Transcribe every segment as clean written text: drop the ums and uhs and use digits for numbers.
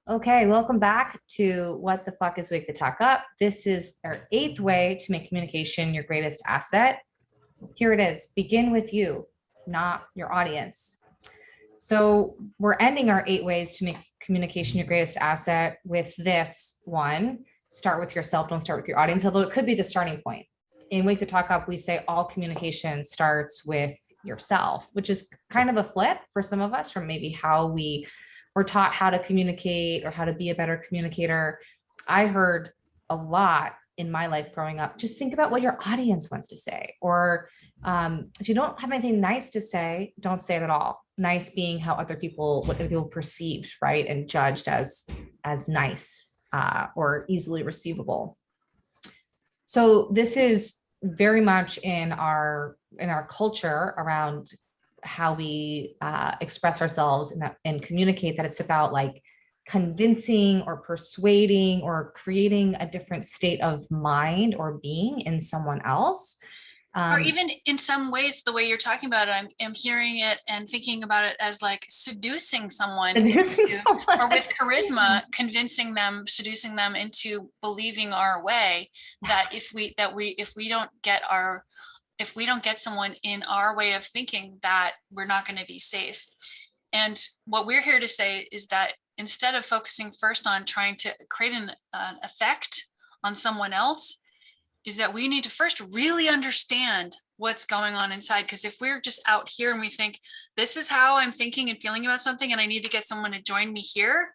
Okay, welcome back to What the Fuck is Wake the Talk Up. This is our eighth way to make communication your greatest asset. Here it is. Begin with you, not your audience. So we're ending our 8 ways to make communication your greatest asset with this one. Start with yourself, don't start with your audience, although it could be the starting point. In Wake the Talk Up, we say all communication starts with yourself, which is kind of a flip for some of us from maybe how we were taught how to communicate or how to be a better communicator. I heard a lot in my life growing up, just think about what your audience wants to say. Or if you don't have anything nice to say, don't say it at all. Nice being how what other people perceived, right, and judged as nice or easily receivable. So this is very much in our culture around how we express ourselves and communicate, that it's about like convincing or persuading or creating a different state of mind or being in someone else. Or even in some ways, the way you're talking about it, I'm hearing it and thinking about it as like seducing someone, or with charisma, convincing them, seducing them into believing our way. That if we don't get someone in our way of thinking, that we're not going to be safe. And what we're here to say is that instead of focusing first on trying to create an effect on someone else, is that we need to first really understand what's going on inside. Because if we're just out here and we think, this is how I'm thinking and feeling about something, and I need to get someone to join me here,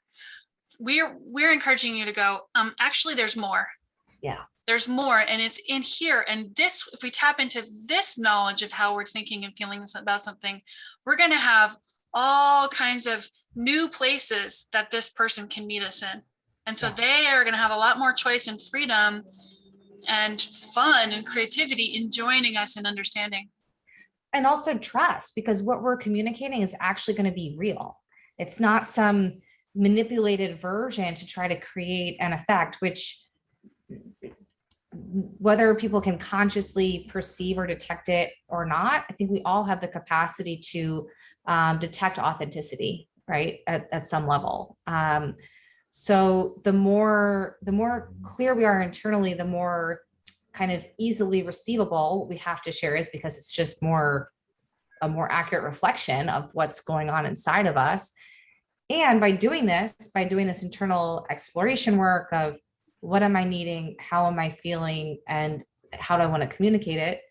we're encouraging you to go, actually, there's more. Yeah. There's more, and it's in here. And this, if we tap into this knowledge of how we're thinking and feeling about something, we're going to have all kinds of new places that this person can meet us in. And so they are going to have a lot more choice and freedom and fun and creativity in joining us and understanding. And also trust, because what we're communicating is actually going to be real. It's not some manipulated version to try to create an effect, which whether people can consciously perceive or detect it or not, I think we all have the capacity to detect authenticity, right, at some level. So the more clear we are internally, the more kind of easily receivable we have to share is, because it's just a more accurate reflection of what's going on inside of us. And by doing this internal exploration work of what am I needing, how am I feeling, and how do I want to communicate it,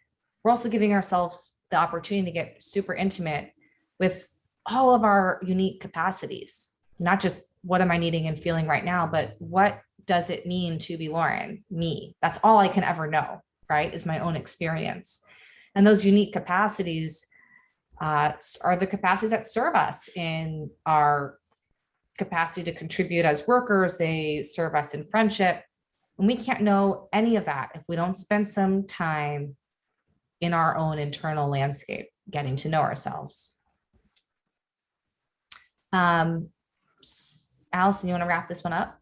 we're also giving ourselves the opportunity to get super intimate with all of our unique capacities, not just what am I needing and feeling right now, but what does it mean to be Lauren, me? That's all I can ever know, right? Is my own experience. And those unique capacities are the capacities that serve us in our capacity to contribute as workers. They serve us in friendship. And we can't know any of that if we don't spend some time in our own internal landscape, getting to know ourselves. Allison, you want to wrap this one up?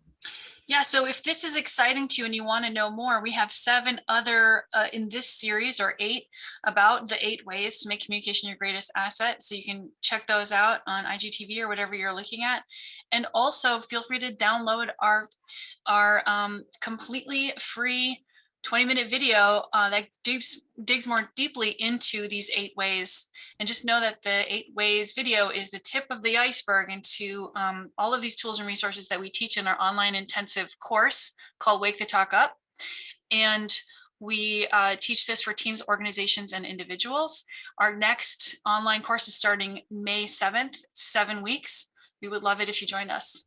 Yeah, so if this is exciting to you and you want to know more, we have 7 other in this series, or 8, about the 8 ways to make communication your greatest asset. So you can check those out on IGTV or whatever you're looking at. And also feel free to download our completely free 20-minute video that digs more deeply into these 8 ways. And just know that the 8 ways video is the tip of the iceberg into all of these tools and resources that we teach in our online intensive course called Wake the Talk Up. And we teach this for teams, organizations, and individuals. Our next online course is starting May 7th, 7 weeks. We would love it if you joined us.